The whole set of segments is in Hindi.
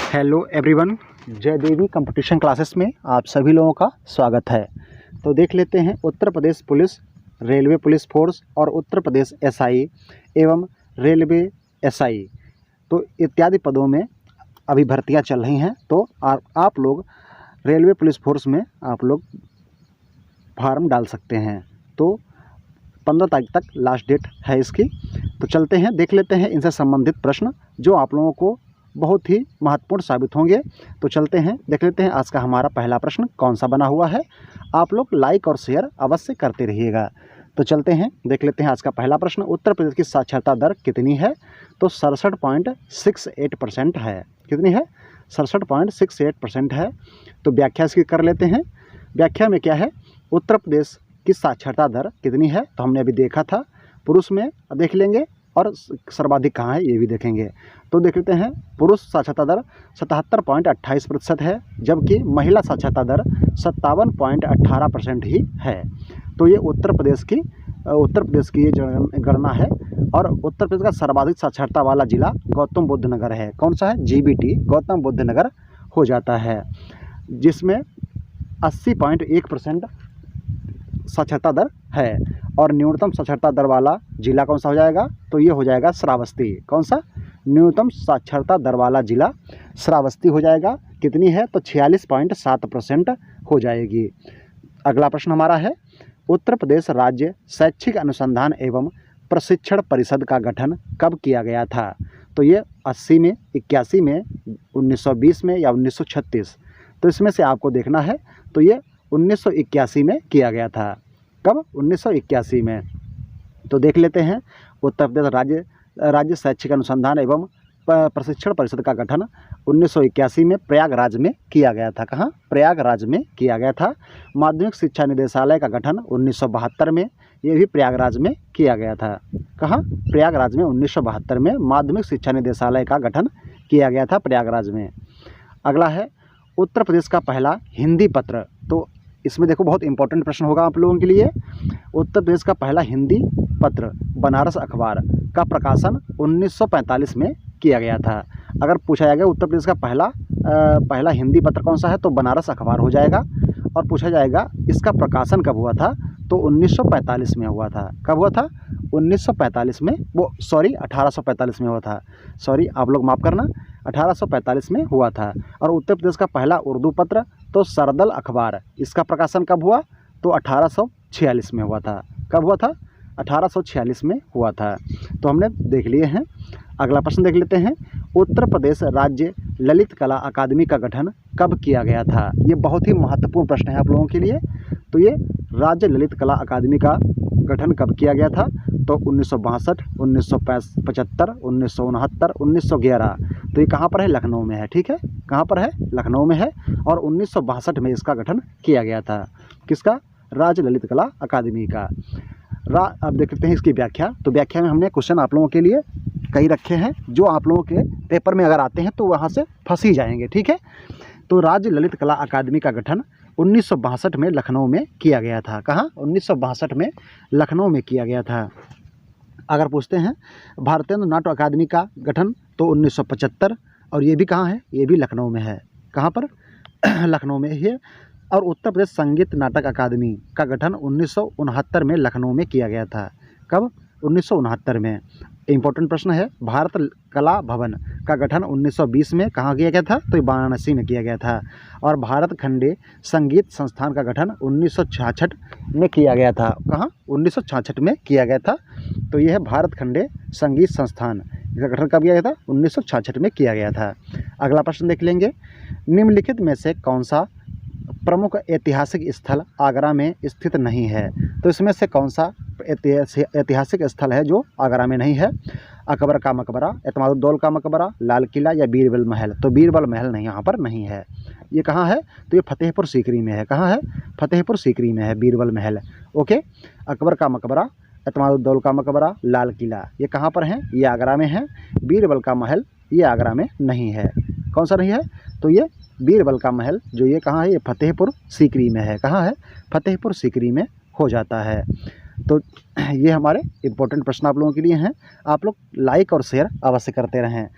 हेलो एवरीवन, जय देवी कंपटीशन क्लासेस में आप सभी लोगों का स्वागत है। तो देख लेते हैं Uttar Pradesh police, railway police force और उत्तर प्रदेश एसआई एवं रेलवे एसआई तो इत्यादि पदों में अभी भर्तियां चल रही हैं। तो आप लोग रेलवे पुलिस फोर्स में आप लोग फार्म डाल सकते हैं। तो 15 तारीख तक लास्ट डेट है इसकी। तो चलते हैं, देख लेते हैं इनसे संबंधित प्रश्न जो आप लोगों को बहुत ही महत्वपूर्ण साबित होंगे। तो चलते हैं, देख लेते हैं आज का हमारा पहला प्रश्न कौन सा बना हुआ है। आप लोग लाइक और शेयर अवश्य करते रहिएगा। तो चलते हैं, देख लेते हैं आज का पहला प्रश्न। उत्तर प्रदेश की साक्षरता दर कितनी है? तो 67.68% है। कितनी है? 67.68% है। तो व्याख्या इसकी कर लेते हैं। व्याख्या में क्या है? उत्तर प्रदेश की साक्षरता दर कितनी है तो हमने अभी देखा था, पुरुष में देख लेंगे और सर्वाधिक कहाँ है ये भी देखेंगे। तो देख लेते हैं, पुरुष साक्षरता दर 77.28% है, जबकि महिला साक्षरता दर 57.18% ही है। तो ये उत्तर प्रदेश की ये गणना है। और उत्तर प्रदेश का सर्वाधिक साक्षरता वाला जिला गौतम बुद्ध नगर है। कौन सा है? जीबीटी गौतम बुद्ध नगर हो जाता है, जिसमें 80.1% साक्षरता दर है। और न्यूनतम साक्षरता दर वाला जिला कौन सा हो जाएगा? तो ये हो जाएगा श्रावस्ती। कौन सा? न्यूनतम साक्षरता दर वाला जिला श्रावस्ती हो जाएगा। कितनी है? तो 46.7% हो जाएगी। अगला प्रश्न हमारा है, उत्तर प्रदेश राज्य शैक्षिक अनुसंधान एवं प्रशिक्षण परिषद का गठन कब किया गया था? तो ये 80 में, 81 में, 1920 में या 1936? तो इसमें से आपको देखना है। तो ये 1981 में किया गया था। कब? 1981 में। तो देख लेते हैं, उत्तर प्रदेश राज्य शैक्षिक अनुसंधान एवं प्रशिक्षण परिषद का गठन 1981 में प्रयागराज में किया गया था। कहाँ? प्रयागराज में किया गया था। माध्यमिक शिक्षा निदेशालय का गठन 1972 में, ये भी प्रयागराज में किया गया था। कहाँ? प्रयागराज में 1972 में माध्यमिक शिक्षा निदेशालय का गठन किया गया था प्रयागराज में। अगला है, उत्तर प्रदेश का पहला हिंदी पत्र। तो इसमें देखो बहुत इंपॉर्टेंट प्रश्न होगा आप लोगों के लिए। उत्तर प्रदेश का पहला हिंदी पत्र बनारस अखबार का प्रकाशन 1945 में किया गया था। अगर पूछा जाएगा उत्तर प्रदेश का पहला हिंदी पत्र कौन सा है तो बनारस अखबार हो जाएगा। और पूछा जाएगा इसका प्रकाशन कब हुआ था तो 1945 में हुआ था। कब हुआ था? 1945 में, 1845 में हुआ था। सॉरी, आप लोग माफ़ करना, 1845 में हुआ था। और उत्तर प्रदेश का पहला उर्दू पत्र तो सरदल अखबार, इसका प्रकाशन कब हुआ तो 1846 में हुआ था। कब हुआ था? 1846 में हुआ था। तो हमने देख लिए हैं। अगला प्रश्न देख लेते हैं, उत्तर प्रदेश राज्य ललित कला अकादमी का गठन कब किया गया था? ये बहुत ही महत्वपूर्ण प्रश्न है आप लोगों के लिए। तो ये राज्य ललित कला अकादमी का गठन कब किया गया था? तो 1962, 1975, 1969, 1911। तो ये कहाँ पर है? लखनऊ में है। ठीक है, कहाँ पर है? लखनऊ में है। और 1962 में इसका गठन किया गया था। किसका? राज्य ललित कला अकादमी का। अब देखते हैं इसकी व्याख्या। तो व्याख्या में हमने क्वेश्चन आप लोगों के लिए कई रखे हैं जो आप लोगों के पेपर में अगर आते हैं तो वहाँ से फंस ही जाएंगे। ठीक है, तो राज्य ललित कला अकादमी का गठन 1962 में लखनऊ में किया गया था। कहाँ? 1962 में लखनऊ में किया गया था। अगर पूछते हैं भारतीय नाट्य अकादमी का गठन तो 1975, और ये भी कहाँ है? ये भी लखनऊ में है। कहाँ पर? लखनऊ में है। और उत्तर प्रदेश संगीत नाटक अकादमी का गठन 1969 में लखनऊ में किया गया था। कब? 1969 में। इम्पोर्टेंट प्रश्न है, भारत कला भवन का गठन 1920 में कहाँ किया गया था? तो वाराणसी में किया गया था। और भारत खंडे संगीत संस्थान का गठन 1966 में किया गया था। कहाँ? 1966 में किया गया था। तो यह है भारत खंडे संगीत संस्थान, इसका गठन कब किया गया था? 1966 में किया गया था। अगला प्रश्न देख लेंगे, निम्नलिखित में से कौन सा प्रमुख ऐतिहासिक स्थल आगरा में स्थित नहीं है? तो इसमें से कौन सा ऐतिहासिक स्थल है जो आगरा में नहीं है? अकबर का मकबरा, एतमादुद्दौला का मकबरा, लाल किला या बीरबल महल? तो बीरबल महल नहीं, यहाँ पर नहीं है। ये कहाँ है? तो ये फतेहपुर सीकरी में है। कहाँ है? फतेहपुर सीकरी में है बीरबल महल। ओके, अकबर का मकबरा, एतमादुद्दौला का मकबरा, लाल किला, ये कहाँ पर है? ये आगरा में है। बीरबल का महल ये आगरा में नहीं है। कौन सा नहीं है? तो ये बीरबल का महल जो ये कहाँ है? ये फतेहपुर सीकरी में है। कहाँ है? फतेहपुर सीकरी में हो जाता है। तो ये हमारे इम्पोर्टेंट प्रश्न आप लोगों के लिए हैं। आप लोग लाइक और शेयर अवश्य करते रहें,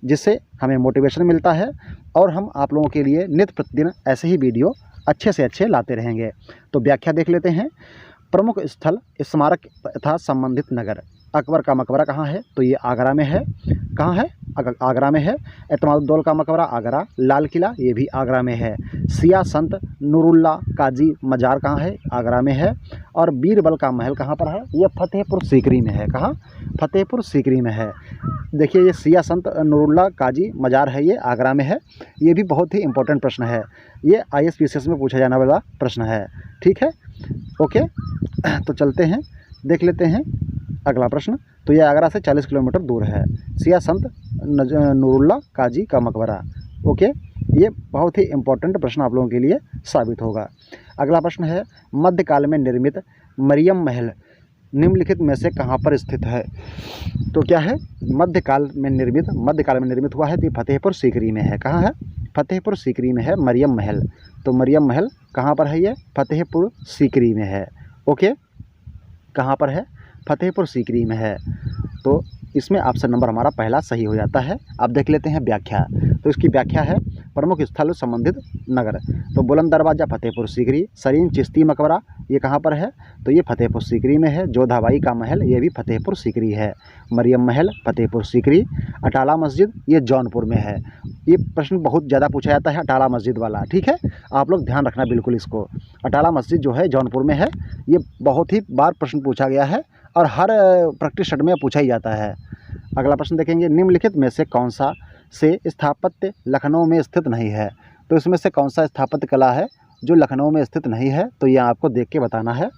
जिससे हमें मोटिवेशन मिलता है और हम आप लोगों के लिए नित्य प्रतिदिन ऐसे ही वीडियो अच्छे से अच्छे लाते रहेंगे। तो व्याख्या देख लेते हैं। प्रमुख स्थल, स्मारक तथा संबंधित नगर। अकबर का मकबरा कहाँ है? तो ये आगरा में है। कहाँ है? आगरा में है। एतमादुद्दौला का मकबरा आगरा। लाल किला ये भी आगरा में है। सिया संत नूरुल्ला काजी मजार कहाँ है? आगरा में है। और बीरबल का महल कहाँ पर है? ये फतेहपुर सीकरी में है। कहाँ? फतेहपुर सीकरी में है। देखिए, ये सिया संत नूरुल्ला काजी मजार है, ये आगरा में है। ये भी बहुत ही इंपॉर्टेंट प्रश्न है, ये ISPCS में पूछा जाने वाला प्रश्न है। ठीक है, ओके। तो चलते हैं, देख लेते हैं अगला प्रश्न। तो ये आगरा से 40 किलोमीटर दूर है, सिया संत नूरुल्ला काजी का मकबरा। ओके, ये बहुत ही इम्पोर्टेंट प्रश्न आप लोगों के लिए साबित होगा। अगला प्रश्न है, मध्यकाल में निर्मित मरियम महल निम्नलिखित में से कहाँ पर स्थित है? तो क्या है? मध्यकाल में निर्मित हुआ है, तो फतेहपुर सीकरी में है। कहाँ है? फतेहपुर सीकरी में है मरियम महल। तो मरियम महल कहाँ पर है? ये फतेहपुर सीकरी में है। ओके, कहाँ पर है? फतेहपुर सीकरी में है। तो इसमें ऑप्शन नंबर हमारा पहला सही हो जाता है। अब देख लेते हैं व्याख्या। तो इसकी व्याख्या है, प्रमुख स्थल संबंधित नगर। तो बुलंद दरवाज़ा फतेहपुर सीकरी। सरीन चिश्ती मकबरा ये कहाँ पर है? तो ये फतेहपुर सीकरी में है। जोधाबाई का महल ये भी फतेहपुर सीकरी है। मरियम महल फतेहपुर सीकरी। अटाला मस्जिद ये जौनपुर में है। ये प्रश्न बहुत ज़्यादा पूछा जाता है, अटाला मस्जिद वाला। ठीक है, आप लोग ध्यान रखना बिल्कुल इसको। अटाला मस्जिद जो है जौनपुर में है। ये बहुत ही बार प्रश्न पूछा गया है और हर प्रैक्टिस सेट में पूछा ही जाता है। अगला प्रश्न देखेंगे, निम्नलिखित में से कौन सा से स्थापत्य लखनऊ में स्थित नहीं है? तो इसमें से कौन सा स्थापत्य कला है जो लखनऊ में स्थित नहीं है? तो ये आपको देख के बताना है।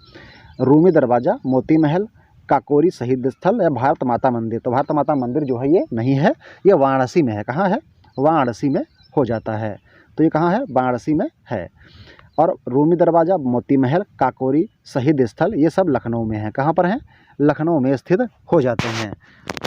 रूमी दरवाज़ा, मोती महल, काकोरी शहीद स्थल या भारत माता मंदिर। तो भारत माता मंदिर जो है ये नहीं है, ये वाराणसी में है। कहाँ है? वाराणसी में हो जाता है। तो ये कहाँ है? वाराणसी में है। और रूमी दरवाज़ा, मोती महल, काकोरी शहीद स्थल ये सब लखनऊ में है। कहाँ पर हैं? लखनऊ में स्थित हो जाते हैं।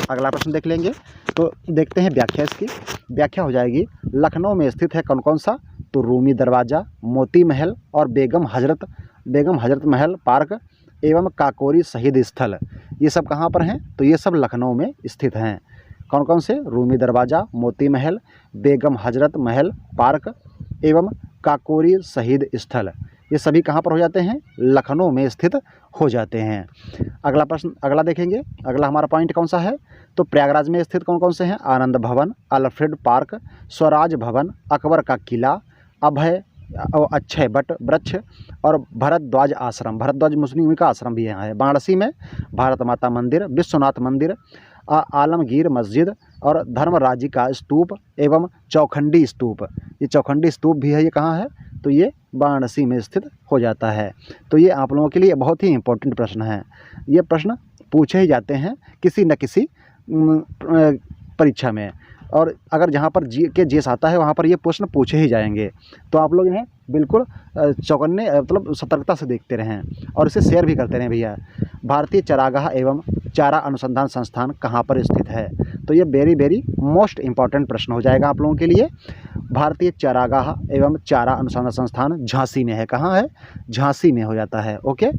अगला प्रश्न देख लेंगे। तो देखते हैं व्याख्या। इसकी व्याख्या हो जाएगी, लखनऊ में स्थित है कौन कौन सा? तो रूमी दरवाज़ा, मोती महल और बेगम हजरत महल पार्क एवं काकोरी शहीद स्थल ये सब कहाँ पर हैं? तो ये सब लखनऊ में स्थित हैं। कौन कौन से? रूमी दरवाज़ा, मोती महल, बेगम हजरत महल पार्क एवं काकोरी शहीद स्थल ये सभी कहाँ पर हो जाते हैं? लखनऊ में स्थित हो जाते हैं। अगला प्रश्न अगला देखेंगे। अगला हमारा पॉइंट कौन सा है? तो प्रयागराज में स्थित कौन कौन से हैं? आनंद भवन, अल्फ्रेड पार्क, स्वराज भवन, अकबर का किला, अभय अक्षय वट वृक्ष और भरद्वाज आश्रम। भरद्वाज मुस्लिम का आश्रम भी यहाँ है। वाराणसी में भारत माता मंदिर, विश्वनाथ मंदिर, आलमगीर मस्जिद और धर्मराजी का स्तूप एवं चौखंडी स्तूप। ये चौखंडी स्तूप भी है, ये कहाँ है? तो ये वाराणसी में स्थित हो जाता है। तो ये आप लोगों के लिए बहुत ही इम्पोर्टेंट प्रश्न है। ये प्रश्न पूछे ही जाते हैं किसी न किसी परीक्षा में, और अगर जहाँ पर GS आता है वहाँ पर ये प्रश्न पूछे ही जाएंगे। तो आप लोग इन्हें बिल्कुल चौकन्ने मतलब सतर्कता से देखते रहें और इसे शेयर भी करते रहें भैया। भारतीय चारागाह एवं चारा अनुसंधान संस्थान कहाँ पर स्थित है? तो ये वेरी मोस्ट इम्पॉर्टेंट प्रश्न हो जाएगा आप लोगों के लिए। भारतीय चारागाह एवं चारा अनुसंधान संस्थान झांसी में है। कहाँ है? झांसी में हो जाता है। ओके,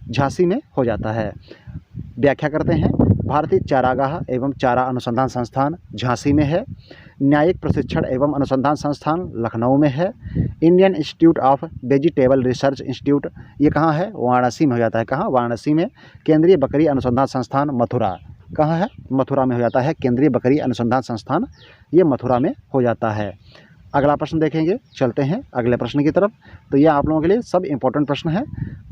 झांसी में हो जाता है। व्याख्या करते हैं। भारतीय चारागाह एवं चारा अनुसंधान संस्थान झांसी में है। न्यायिक प्रशिक्षण एवं अनुसंधान संस्थान लखनऊ में है। Indian institute of vegetable research institute ये कहाँ है? वाराणसी में हो जाता है। कहाँ? वाराणसी में। केंद्रीय बकरी अनुसंधान संस्थान मथुरा कहाँ है? मथुरा में हो जाता है। केंद्रीय बकरी अनुसंधान संस्थान ये मथुरा में हो जाता है। अगला प्रश्न देखेंगे, चलते हैं अगले प्रश्न की तरफ। तो ये आप लोगों के लिए सब इम्पोर्टेंट प्रश्न हैं,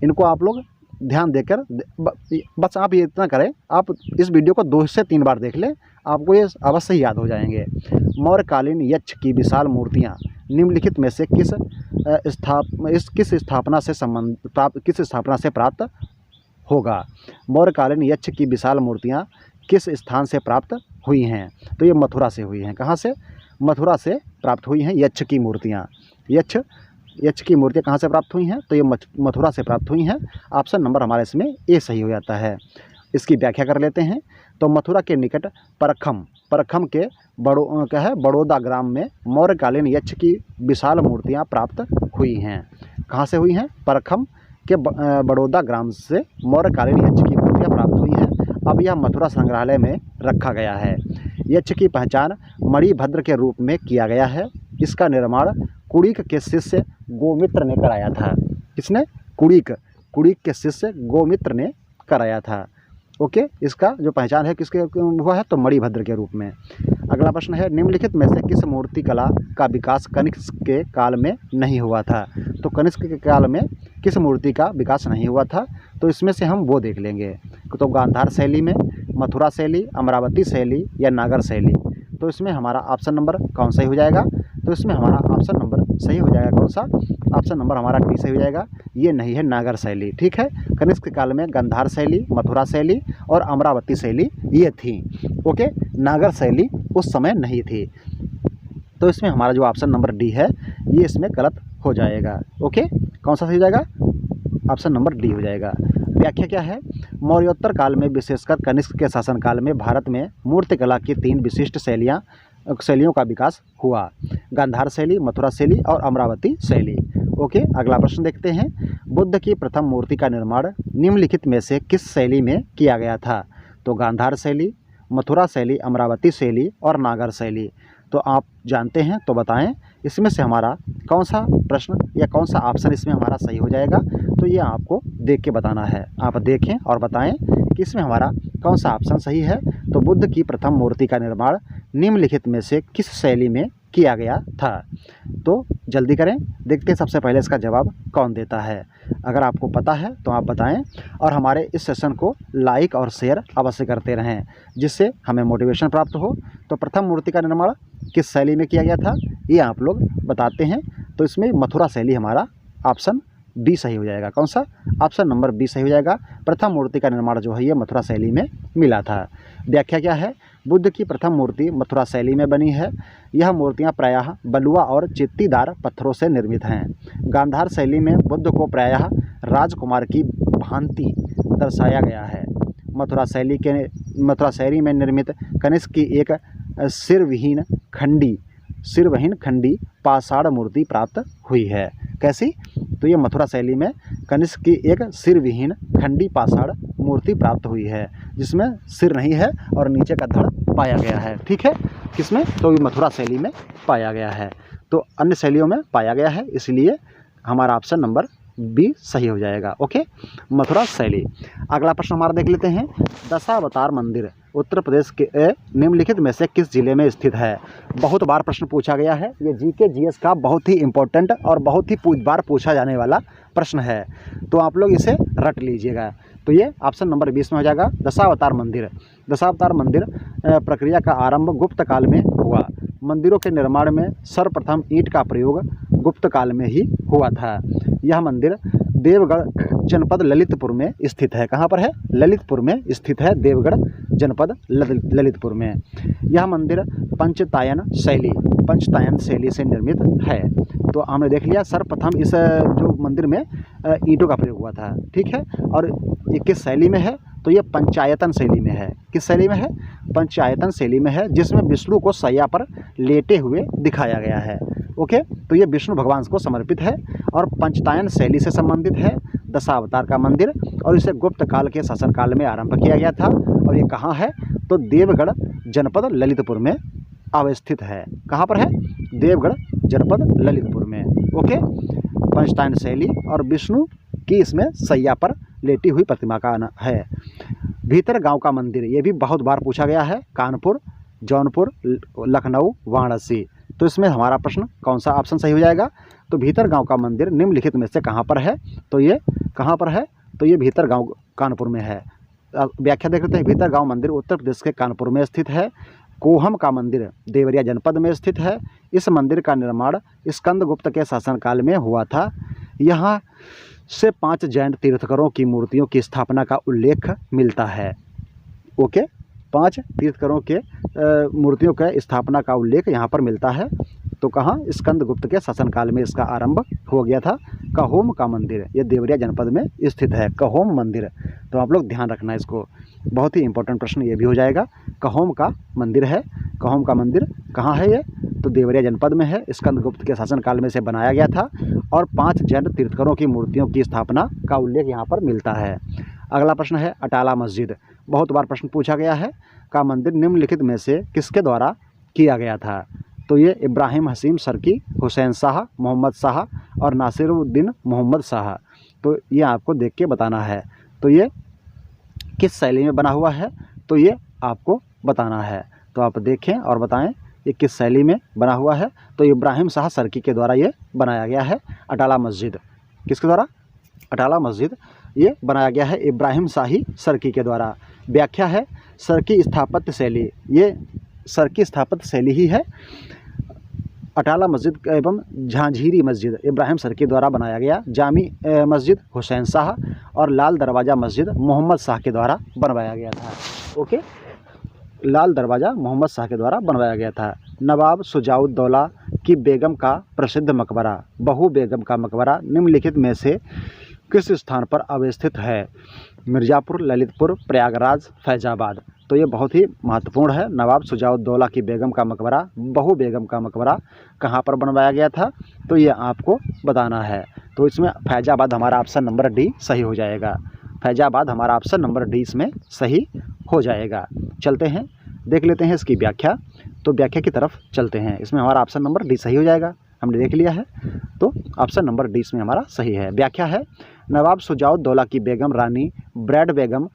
इनको आप लोग ध्यान देकर बस आप ये इतना करें, आप इस वीडियो को 2 से 3 बार देख लें, आपको ये अवश्य ही याद हो जाएंगे। मौर्यकालीन यक्ष की विशाल मूर्तियाँ निम्नलिखित में से किस स्थापना से प्राप्त होगा? मौर्यकालीन यक्ष की विशाल मूर्तियाँ किस स्थान से प्राप्त हुई हैं? तो ये मथुरा से हुई हैं। कहाँ से? मथुरा से प्राप्त हुई हैं यक्ष की मूर्तियाँ। यक्ष की मूर्तियाँ कहाँ से प्राप्त हुई हैं? तो ये मथुरा से प्राप्त हुई हैं। ऑप्शन नंबर हमारे इसमें ए सही हो जाता है। इसकी व्याख्या कर लेते हैं। तो मथुरा के निकट परखम के बड़ौदा ग्राम में मौर्यकालीन यक्ष की विशाल मूर्तियाँ प्राप्त हुई हैं। कहाँ से हुई हैं? परखम के बड़ौदा ग्राम से मौर्यकालीन यक्ष की मूर्तियाँ प्राप्त हुई हैं। अब यह मथुरा संग्रहालय में रखा गया है। यक्ष की पहचान मणिभद्र के रूप में किया गया है। इसका निर्माण कुड़िक के शिष्य गोमित्र ने कराया था। किसने? कुड़िक के शिष्य गोमित्र ने कराया था। ओके, इसका जो पहचान है किसके हुआ है? तो मणिभद्र के रूप में। अगला प्रश्न है, निम्नलिखित में से किस मूर्ति कला का विकास कनिष्क के काल में नहीं हुआ था? तो कनिष्क के काल में किस मूर्ति का विकास नहीं हुआ था? तो इसमें से हम वो देख लेंगे। तो गांधार शैली में, मथुरा शैली, अमरावती शैली या नागर शैली। तो इसमें हमारा ऑप्शन नंबर कौन सही हो जाएगा? तो इसमें हमारा ऑप्शन नंबर सही हो जाएगा कौन सा? ऑप्शन नंबर हमारा डी सही हो जाएगा। ये नहीं है नागर शैली। ठीक है, कनिष्क के काल में गांधार शैली, मथुरा शैली और अमरावती शैली ये थी। ओके, नागर शैली उस समय नहीं थी। तो इसमें हमारा जो ऑप्शन नंबर डी है ये इसमें गलत हो जाएगा। ओके, कौन सा सही हो जाएगा? ऑप्शन नंबर डी हो जाएगा। व्याख्या क्या है? मौर्योत्तर काल में विशेषकर कनिष्क के शासनकाल में भारत में मूर्तिकला की 3 विशिष्ट शैलियों का विकास हुआ। गांधार शैली, मथुरा शैली और अमरावती शैली। ओके, अगला प्रश्न देखते हैं। बुद्ध की प्रथम मूर्ति का निर्माण निम्नलिखित में से किस शैली में किया गया था? तो गांधार शैली, मथुरा शैली, अमरावती शैली और नागर शैली। तो आप जानते हैं तो बताएं, इसमें से हमारा कौन सा प्रश्न या कौन सा ऑप्शन इसमें हमारा सही हो जाएगा? तो ये आपको देख के बताना है। आप देखें और बताएं कि इसमें हमारा कौन सा ऑप्शन सही है। तो बुद्ध की प्रथम मूर्ति का निर्माण निम्नलिखित में से किस शैली में किया गया था? तो जल्दी करें, देखते हैं सबसे पहले इसका जवाब कौन देता है। अगर आपको पता है तो आप बताएं और हमारे इस सेशन को लाइक और शेयर अवश्य करते रहें, जिससे हमें मोटिवेशन प्राप्त हो। तो प्रथम मूर्ति का निर्माण किस शैली में किया गया था ये आप लोग बताते हैं। तो इसमें मथुरा शैली हमारा ऑप्शन बी सही हो जाएगा। कौन सा? ऑप्शन नंबर बी सही हो जाएगा। प्रथम मूर्ति का निर्माण जो है ये मथुरा शैली में मिला था। व्याख्या क्या है? बुद्ध की प्रथम मूर्ति मथुरा शैली में बनी है। यह मूर्तियां प्रायः बलुआ और चित्तीदार पत्थरों से निर्मित हैं। गांधार शैली में बुद्ध को प्रायः राजकुमार की भांति दर्शाया गया है। मथुरा शैली में निर्मित कनिष्क की एक सिरविहीन खंडी पाषाण मूर्ति प्राप्त हुई है। कैसी? तो ये मथुरा शैली में कनिष्क की एक सिरविहीन खंडी पाषाण मूर्ति प्राप्त हुई है, जिसमें सिर नहीं है और नीचे का धड़ पाया गया है। ठीक है, किसमें? तो ये मथुरा शैली में पाया गया है। तो अन्य शैलियों में पाया गया है, इसलिए हमारा ऑप्शन नंबर बी सही हो जाएगा। ओके, मथुरा शैली। अगला प्रश्न हमारा देख लेते हैं। दशावतार मंदिर उत्तर प्रदेश के निम्नलिखित में से किस जिले में स्थित है? बहुत बार प्रश्न पूछा गया है। ये जीके जीएस का बहुत ही इंपॉर्टेंट और बहुत ही बार पूछा जाने वाला प्रश्न है, तो आप लोग इसे रट लीजिएगा। तो ये ऑप्शन नंबर 20 में हो जाएगा। दशावतार मंदिर प्रक्रिया का आरंभ गुप्त काल में हुआ। मंदिरों के निर्माण में सर्वप्रथम ईंट का प्रयोग गुप्त काल में ही हुआ था। यह मंदिर देवगढ़ जनपद ललितपुर में स्थित है। कहाँ पर है? ललितपुर में स्थित है, देवगढ़ जनपद ललितपुर में। यह मंदिर पंचतायन शैली से निर्मित है। तो हमने देख लिया सर्वप्रथम इस जो मंदिर में ईंटों का प्रयोग हुआ था। ठीक है, और ये किस शैली में है? तो ये पंचायतन शैली में है। किस शैली में है? पंचायतन शैली में है, जिसमें विष्णु को शैया पर लेटे हुए दिखाया गया है। ओके, तो ये विष्णु भगवान को समर्पित है और पंचतायन शैली से संबंधित है। दशावतार का मंदिर, और इसे गुप्त काल के शासनकाल में आरंभ किया गया था। और ये कहाँ है? तो देवगढ़ जनपद ललितपुर में अवस्थित है। कहाँ पर है? देवगढ़ जनपद ललितपुर में। ओके, पंचतायन शैली और विष्णु की इसमें शैया पर लेटी हुई प्रतिमा का है। भीतर गांव का मंदिर, ये भी बहुत बार पूछा गया है। कानपुर, जौनपुर, लखनऊ, वाराणसी। तो इसमें हमारा प्रश्न कौन सा ऑप्शन सही हो जाएगा? तो भीतर गांव का मंदिर निम्नलिखित में से कहाँ पर है? तो ये कहाँ पर है? तो ये भीतर गांव कानपुर में है। व्याख्या देख लेते हैं। भीतर गांव मंदिर उत्तर प्रदेश के कानपुर में स्थित है। कोहम का मंदिर देवरिया जनपद में स्थित है। इस मंदिर का निर्माण स्कंदगुप्त के शासनकाल में हुआ था। यहाँ से 5 जैन तीर्थंकरों की मूर्तियों की स्थापना का उल्लेख मिलता है। ओके, 5 तीर्थंकरों के मूर्तियों के स्थापना का उल्लेख यहाँ पर मिलता है। तो कहाँ? स्कंदगुप्त के शासनकाल में इसका आरंभ हो गया था। कहोम का मंदिर ये देवरिया जनपद में स्थित है। कहोम मंदिर, तो आप लोग ध्यान रखना इसको, बहुत ही इंपॉर्टेंट प्रश्न ये भी हो जाएगा। कहोम का मंदिर है। कहोम का मंदिर कहाँ है? ये तो देवरिया जनपद में है, स्कंदगुप्त के शासनकाल में इसे बनाया गया था और 5 जैन तीर्थंकरों की मूर्तियों की स्थापना का उल्लेख यहाँ पर मिलता है। अगला प्रश्न है अटाला मस्जिद, बहुत बार प्रश्न पूछा गया है, का मंदिर निम्नलिखित में से किसके द्वारा किया गया था? तो ये इब्राहिम हसीम सरकी, हुसैन शाह, मोहम्मद शाह और नासिरुद्दीन मोहम्मद शाह। तो ये आपको देख के बताना है। तो ये किस शैली में बना हुआ है, तो ये आपको बताना है। तो आप देखें और बताएं ये किस शैली में बना हुआ है। तो इब्राहिम शाह सरकी के द्वारा ये बनाया गया है अटाला मस्जिद। किसके द्वारा? अटाला मस्जिद ये बनाया गया है इब्राहिम शाही सरकी के द्वारा। व्याख्या है सरकी स्थापत्य शैली, ये सरकी स्थापत्य शैली ही है। अटाला मस्जिद एवं झांझीरी मस्जिद इब्राहिम सरकी द्वारा बनाया गया। जामी मस्जिद हुसैन शाह और लाल दरवाज़ा मस्जिद मोहम्मद शाह के द्वारा बनवाया गया था। ओके, लाल दरवाज़ा मोहम्मद शाह के द्वारा बनवाया गया था। नवाब शुजाउद्दौला की बेगम का प्रसिद्ध मकबरा, बहू बेगम का मकबरा निम्नलिखित में से किस स्थान पर अवस्थित है? मिर्ज़ापुर, ललितपुर, प्रयागराज, फैजाबाद। तो ये बहुत ही महत्वपूर्ण है। नवाब शुजाउद्दौला की बेगम का मकबरा, बहू बेगम का मकबरा कहाँ पर बनवाया गया था? तो ये आपको बताना है। तो इसमें फैजाबाद हमारा ऑप्शन नंबर डी सही हो जाएगा। फैजाबाद हमारा ऑप्शन नंबर डी इसमें सही हो जाएगा। चलते हैं, देख लेते हैं इसकी व्याख्या। तो व्याख्या की तरफ चलते हैं। इसमें हमारा ऑप्शन नंबर डी सही हो जाएगा, हमने देख लिया है। तो ऑप्शन नंबर डी इसमें हमारा सही है। व्याख्या है नवाब शुजाउद्दौला की बेगम रानी ब्रैड बेगम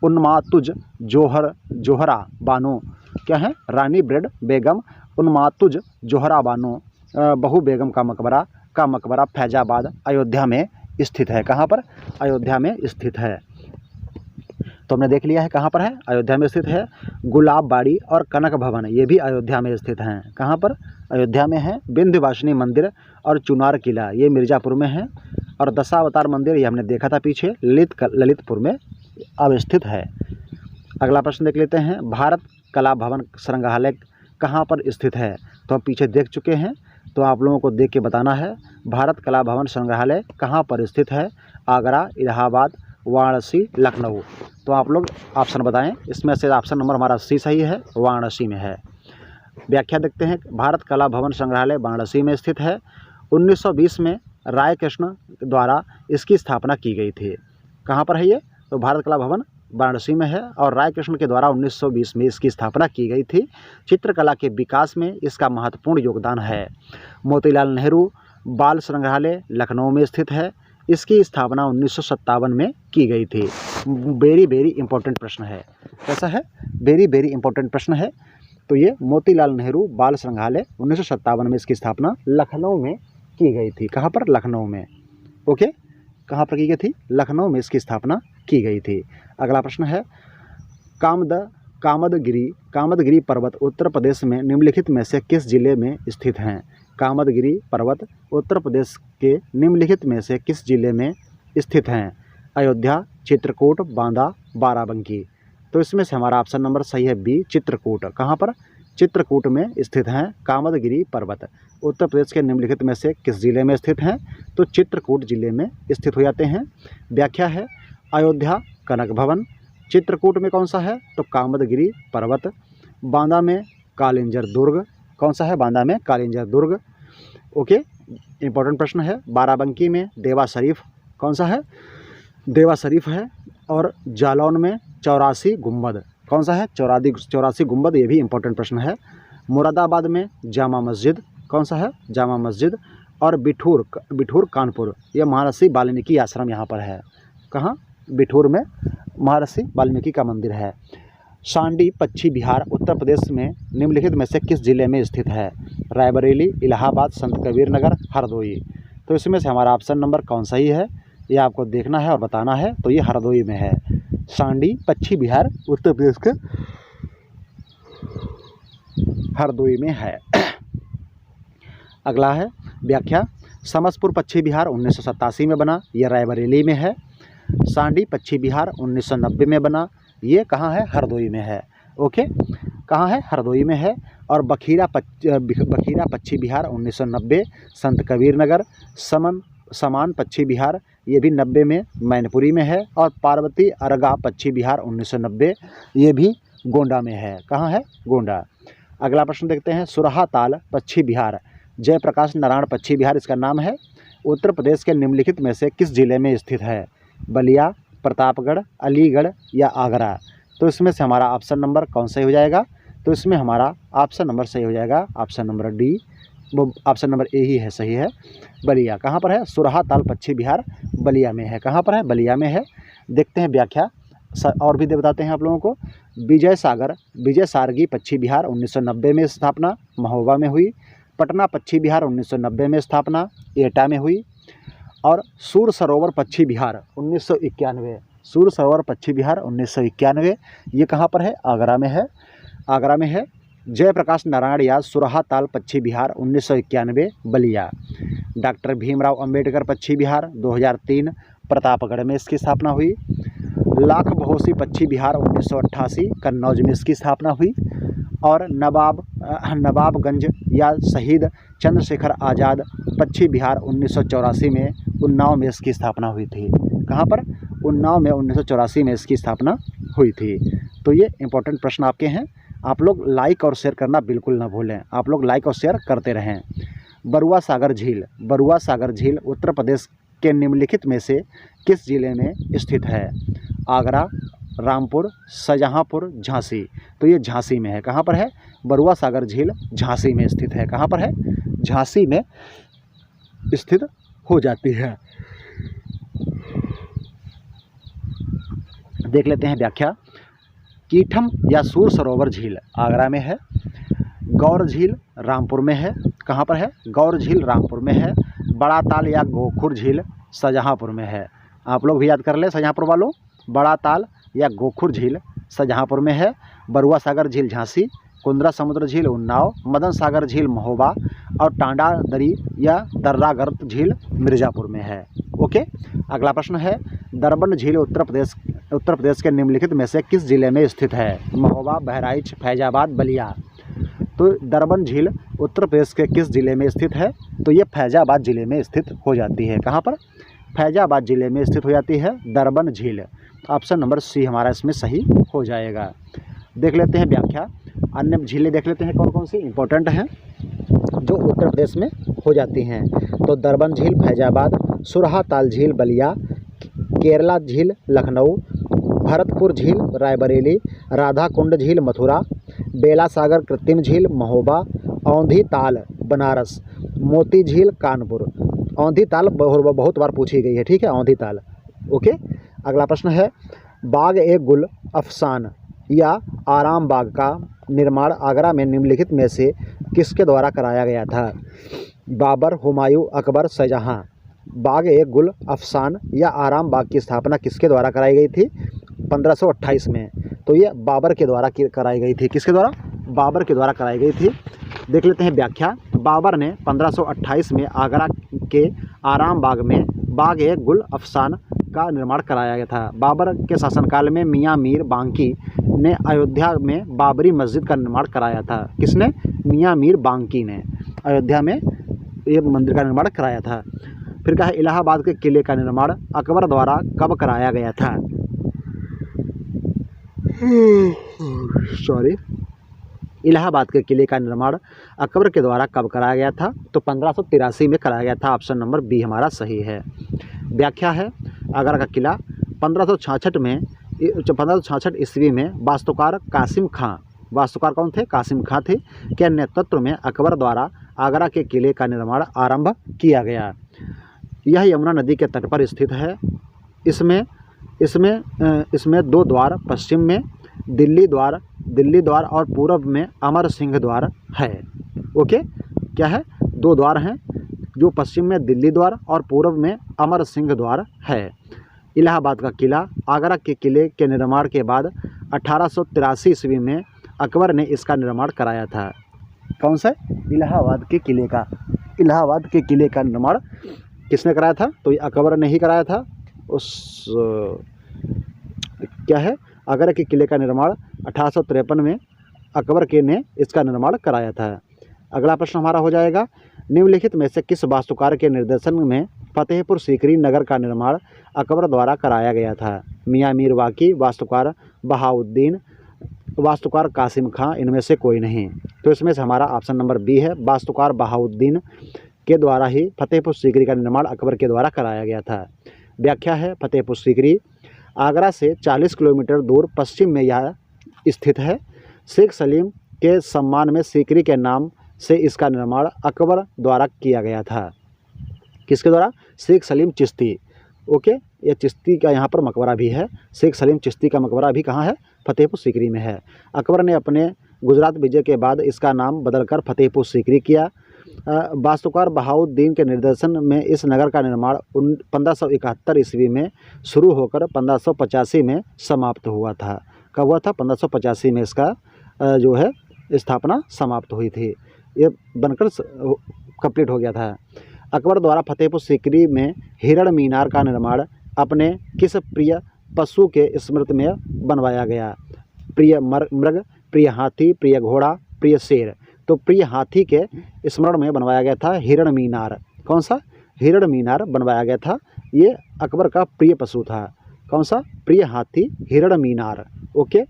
उन्मातुज जोहरा बानो, क्या है? रानी ब्रैड बेगम उन्मातुज जोहरा बानो बहू बेगम का मकबरा फैजाबाद अयोध्या में स्थित है। कहाँ पर? अयोध्या में स्थित है। तो हमने देख लिया है कहाँ पर है, अयोध्या में स्थित है। गुलाब बाड़ी और कनक भवन ये भी अयोध्या में स्थित हैं। कहाँ पर? अयोध्या में है। विंध्यवासिनी मंदिर और चुनार किला ये मिर्ज़ापुर में है। और दशावतार मंदिर ये हमने देखा था पीछे, ललितपुर में अवस्थित है। अगला प्रश्न देख लेते हैं, भारत कला भवन संग्रहालय कहाँ पर स्थित है? तो हम पीछे देख चुके हैं, तो आप लोगों को देख के बताना है भारत कला भवन संग्रहालय कहाँ पर स्थित है? आगरा, इलाहाबाद, वाराणसी, लखनऊ। तो आप लोग ऑप्शन बताएं, इसमें से ऑप्शन नंबर हमारा सी सही है, वाराणसी में है। व्याख्या देखते हैं, भारत कला भवन संग्रहालय वाराणसी में स्थित है। 1920 में राय कृष्ण द्वारा इसकी स्थापना की गई थी। कहाँ पर है ये? तो भारत कला भवन वाराणसी में है और राय कृष्ण के द्वारा 1920 में इसकी स्थापना की गई थी। चित्रकला के विकास में इसका महत्वपूर्ण योगदान है। मोतीलाल नेहरू बाल संग्रहालय लखनऊ में स्थित है। इसकी स्थापना 1957 में की गई थी। वेरी वेरी इंपॉर्टेंट प्रश्न है। कैसा है? वेरी वेरी इंपॉर्टेंट प्रश्न है। तो ये मोतीलाल नेहरू बाल संग्रहालय 1957 में इसकी स्थापना लखनऊ में की गई थी। कहाँ पर? लखनऊ में। ओके, कहाँ पर की गई थी? लखनऊ में इसकी स्थापना की गई थी। अगला प्रश्न है, कामदगिरी पर्वत उत्तर प्रदेश में निम्नलिखित में से किस जिले में स्थित हैं? कामदगिरी पर्वत उत्तर प्रदेश के निम्नलिखित में से किस जिले में स्थित हैं? अयोध्या, चित्रकूट, बांदा, बाराबंकी। तो इसमें से हमारा ऑप्शन नंबर सही है बी, चित्रकूट। कहाँ पर? चित्रकूट में स्थित हैं कामदगिरी पर्वत। उत्तर प्रदेश के निम्नलिखित में से किस जिले में स्थित हैं? तो चित्रकूट जिले में स्थित हो जाते हैं। व्याख्या है अयोध्या कनक भवन, चित्रकूट में कौन सा है? तो कामदगिरी पर्वत, बांदा में कालिंजर दुर्ग। कौन सा है? बांदा में कालिंजर दुर्ग। ओके, इंपॉर्टेंट प्रश्न है। बाराबंकी में देवा शरीफ। कौन सा है? देवा शरीफ है। और जालौन में 84 गुंबद। कौन सा है? 84 गुंबद, ये भी इंपॉर्टेंट प्रश्न है। मुरादाबाद में जामा मस्जिद। कौन सा है? जामा मस्जिद। और बिठूर कानपुर, यह महर्षि वाल्मीकि आश्रम यहाँ पर है। कहाँ? बिठूर में महर्षि वाल्मीकि का मंदिर है। सांडी पश्चिम बिहार उत्तर प्रदेश में निम्नलिखित में से किस जिले में स्थित है? रायबरेली, इलाहाबाद, संत कबीर नगर, हरदोई। तो इसमें से हमारा ऑप्शन नंबर कौन सही है ये आपको देखना है और बताना है। तो ये हरदोई में है। सांडी पश्चिम बिहार उत्तर प्रदेश के हरदोई में है। अगला है व्याख्या, समस्तपुर पश्चिम बिहार 1987 में बना, यह रायबरेली में है। सांडी पश्चिम बिहार 1990 में बना, ये कहाँ है? हरदोई में है। ओके, कहाँ है? हरदोई में है। और बखीरा पश्चिम बिहार 1990, संत कबीर नगर समान पश्चिम बिहार, ये भी 90 में मैनपुरी में है। और पार्वती अरगा पश्चिम बिहार 1990, ये भी गोंडा में है। कहाँ है? गोंडा। अगला प्रश्न देखते हैं, सुरहा ताल पक्षी विहार, जयप्रकाश नारायण पक्षी विहार इसका नाम है, उत्तर प्रदेश के निम्नलिखित में से किस जिले में स्थित है? बलिया, प्रतापगढ़, अलीगढ़ या आगरा? तो इसमें से हमारा ऑप्शन नंबर कौन सही हो जाएगा? तो इसमें हमारा ऑप्शन नंबर सही हो जाएगा ऑप्शन नंबर डी, वो ऑप्शन नंबर ए ही है, सही है। बलिया कहाँ पर है? सुरहा ताल पक्षी विहार बलिया में है। कहाँ पर है? बलिया में है। देखते हैं व्याख्या और भी बताते हैं आप लोगों को। विजय सारगी पक्षी विहार 1990 में स्थापना महोबा में हुई। पटना पक्षी विहार 1990 में स्थापना एटा में हुई। और सूर सरोवर पक्षी विहार 1991, सूर सरोवर पक्षी विहार 1991 ये कहाँ पर है? आगरा में है। आगरा में है। जयप्रकाश नारायण या सुरहा ताल पक्षी विहार 1991 बलिया। डॉक्टर भीमराव अंबेडकर पक्षी विहार 2003 प्रतापगढ़ में इसकी स्थापना हुई। लाख बहोसी पक्षी विहार 1988 कन्नौज में इसकी स्थापना हुई। और नवाबगंज या शहीद चंद्रशेखर आज़ाद पक्षी विहार 1984 में उन्नाव में इसकी स्थापना हुई थी। कहाँ पर? उन्नाव में 1984 में इसकी स्थापना हुई थी। तो ये इंपॉर्टेंट प्रश्न आपके हैं। आप लोग लाइक और शेयर करना बिल्कुल ना भूलें। आप लोग लाइक और शेयर करते रहें। बरुआ सागर झील उत्तर प्रदेश के निम्नलिखित में से किस जिले में स्थित है? आगरा, रामपुर, शाहजहाँपुर, झांसी? तो ये झांसी में है। कहाँ पर है? बरुआ सागर झील झांसी में स्थित है। कहाँ पर है? झांसी में स्थित हो जाती है। देख लेते हैं व्याख्या। कीठम या सूर सरोवर झील आगरा में है। गौर झील रामपुर में है। कहाँ पर है? गौर झील रामपुर में है। बड़ा ताल या गोखुर झील शाहजहाँपुर में है। आप लोग भी याद कर लें शाहजहाँपुर वालों। बड़ा ताल या गोखुर झील शाहजहाँपुर में है। बरुआ सागर झील झांसी, कुंद्रा समुद्र झील उन्नाव, मदन सागर झील महोबा और टांडा दरी या दर्रागर्त झील मिर्ज़ापुर में है। ओके। अगला प्रश्न है, दरबन झील उत्तर प्रदेश के निम्नलिखित में से किस जिले में स्थित है? महोबा, बहराइच, फैजाबाद, बलिया? तो दरबन झील उत्तर प्रदेश के किस जिले में स्थित है? तो ये फैजाबाद जिले में स्थित हो जाती है। कहाँ पर? फैजाबाद जिले में स्थित हो जाती है दरबन झील। ऑप्शन नंबर सी हमारा इसमें सही हो जाएगा। देख लेते हैं व्याख्या। अन्य झीलें देख लेते हैं कौन कौन सी इंपॉर्टेंट हैं जो उत्तर प्रदेश में हो जाती हैं। तो दरबन झील फैजाबाद, सुरहा ताल झील बलिया, केरला झील लखनऊ, भरतपुर झील रायबरेली, राधा कुंड झील मथुरा, बेला सागर कृत्रिम झील महोबा, औंधी ताल बनारस, मोती झील कानपुर। औंधी ताल बहुत बार पूछी गई है, ठीक है, औंधी ताल। ओके। अगला प्रश्न है, बाग ए गुल अफसान या आराम बाग का निर्माण आगरा में निम्नलिखित में से किसके द्वारा कराया गया था? बाबर, हुमायूं, अकबर, शाहजहां? बाग ए गुल अफसान या आराम बाग की स्थापना किसके द्वारा कराई गई थी? 1528 में। तो ये बाबर के द्वारा कराई गई थी। किसके द्वारा? बाबर के द्वारा कराई गई थी। देख लेते हैं व्याख्या। बाबर ने 1528 में आगरा के आराम बाग में बाग ए गुल अफसान का निर्माण कराया गया था। बाबर के शासनकाल में मियाँ मीर बांकी ने अयोध्या में बाबरी मस्जिद का निर्माण कराया था। किसने? मियाँ मीर बांकी ने अयोध्या में ये मंदिर का निर्माण कराया था। फिर कहा, इलाहाबाद के किले का निर्माण अकबर द्वारा कब कराया गया था? इलाहाबाद के किले का निर्माण अकबर के द्वारा कब कराया गया था? तो 1583 में कराया गया था। ऑप्शन नंबर बी हमारा सही है। व्याख्या है, आगरा का किला 1566 ईस्वी में वास्तुकार कासिम खां, वास्तुकार कौन थे? कासिम खां थे, के नेतृत्व में अकबर द्वारा आगरा के किले का निर्माण आरंभ किया गया। यह यमुना नदी के तट पर स्थित है। इसमें दो द्वार, पश्चिम में दिल्ली द्वार और पूर्व में अमर सिंह द्वार है। ओके। क्या है? दो द्वार हैं, जो पश्चिम में दिल्ली द्वार और पूर्व में अमर सिंह द्वार है। इलाहाबाद का किला आगरा के किले के निर्माण के बाद 1883 ईस्वी में अकबर ने इसका निर्माण कराया था। कौन सा? इलाहाबाद के किले का। इलाहाबाद के किले का निर्माण किसने कराया था? तो ये अकबर ने ही कराया था। क्या है? आगरा के किले का निर्माण 1853 में अकबर के ने इसका निर्माण कराया था। अगला प्रश्न हमारा हो जाएगा, निम्नलिखित में से किस वास्तुकार के निर्देशन में फतेहपुर सीकरी नगर का निर्माण अकबर द्वारा कराया गया था? मियाँ मीर बांकी, वास्तुकार बहाउद्दीन वास्तुकार कासिम खां, इनमें से कोई नहीं। तो इसमें से हमारा ऑप्शन नंबर बी है, वास्तुकार बहाउद्दीन के द्वारा ही फतेहपुर सीकरी का निर्माण अकबर के द्वारा कराया गया था। व्याख्या है, फतेहपुर सीकरी आगरा से 40 किलोमीटर दूर पश्चिम में यह स्थित है। शेख सलीम के सम्मान में सीकरी के नाम से इसका निर्माण अकबर द्वारा किया गया था। किसके द्वारा? शेख सलीम चिश्ती। ओके, ये चिश्ती का यहाँ पर मकबरा भी है। शेख सलीम चिश्ती का मकबरा भी कहाँ है? फतेहपुर सीकरी में है। अकबर ने अपने गुजरात विजय के बाद इसका नाम बदलकर फतेहपुर सीकरी किया। वास्तुकार बहाउद्दीन के निर्देशन में इस नगर का निर्माण 1571 ईस्वी में शुरू होकर 1585 में समाप्त हुआ था। कब हुआ था? 1585 में इसका जो है स्थापना समाप्त हुई थी। ये बनकर कंप्लीट हो गया था। अकबर द्वारा फतेहपुर सीकरी में हिरण मीनार का निर्माण अपने किस प्रिय पशु के स्मृति में बनवाया गया? प्रिय मृग, प्रिय हाथी, प्रिय घोड़ा, प्रिय शेर। तो प्रिय हाथी के स्मरण में बनवाया गया था हिरण मीनार। कौन सा? हिरण मीनार बनवाया गया था। ये अकबर का प्रिय पशु था। कौन सा? प्रिय हाथी, हिरण मीनार। ओके,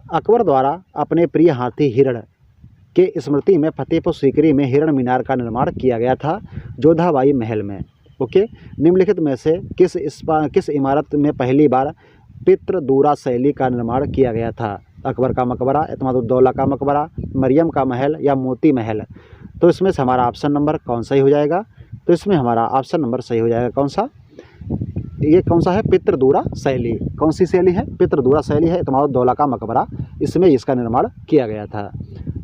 अकबर द्वारा अपने प्रिय हाथी हिरण के स्मृति में फतेहपुर सीकरी में हिरण मीनार का निर्माण किया गया था, जोधाबाई महल में। ओके, निम्नलिखित में से किस इमारत में पहली बार पितृदूरा शैली का निर्माण किया गया था? अकबर का मकबरा, एतमादुद्दौला का मकबरा, मरियम का महल या मोती महल। तो इसमें से हमारा ऑप्शन नंबर कौन सही हो जाएगा? तो इसमें हमारा ऑप्शन नंबर सही हो जाएगा कौन सा? ये कौन सा है? पितृदूरा शैली। कौन सी शैली है? पितृदूरा शैली है, एतमादुद्दौला का मकबरा, इसमें इसका निर्माण किया गया था।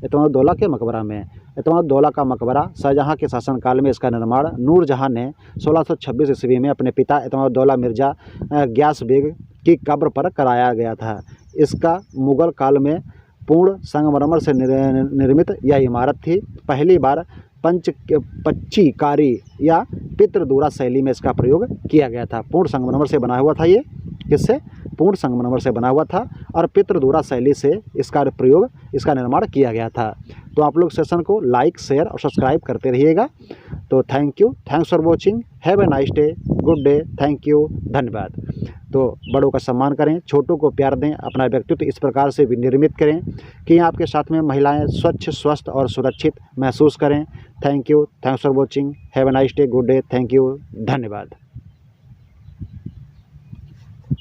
एतमादुद्दौला के मकबरा में। एतमादुद्दौला का मकबरा शाहजहाँ के शासनकाल में इसका निर्माण नूरजहाँ ने 1626 ईस्वी में अपने पिता एतमादुद्दौला मिर्जा ग्यास बेग की कब्र पर कराया गया था। इसका मुगल काल में पूर्ण संगमरमर से निर्मित यह इमारत थी। पहली बार पच्चीकारी या पितृदूरा शैली में इसका प्रयोग किया गया था। पूर्ण संगमरमर से बना हुआ था ये। किससे? पूर्ण संगमरमर से बना हुआ था और पितृदूरा शैली से इसका प्रयोग, इसका निर्माण किया गया था। तो आप लोग सेशन को लाइक, शेयर और सब्सक्राइब करते रहिएगा। तो thank you, thanks for watching, have a nice day, good day, thank you, धन्यवाद। तो बड़ों का सम्मान करें, छोटों को प्यार दें, अपना व्यक्तित्व इस प्रकार से निर्मित करें कि आपके साथ में महिलाएं स्वच्छ, स्वस्थ और सुरक्षित महसूस करें। Thank you, thanks for watching, have a nice day, good day, thank you, धन्यवाद।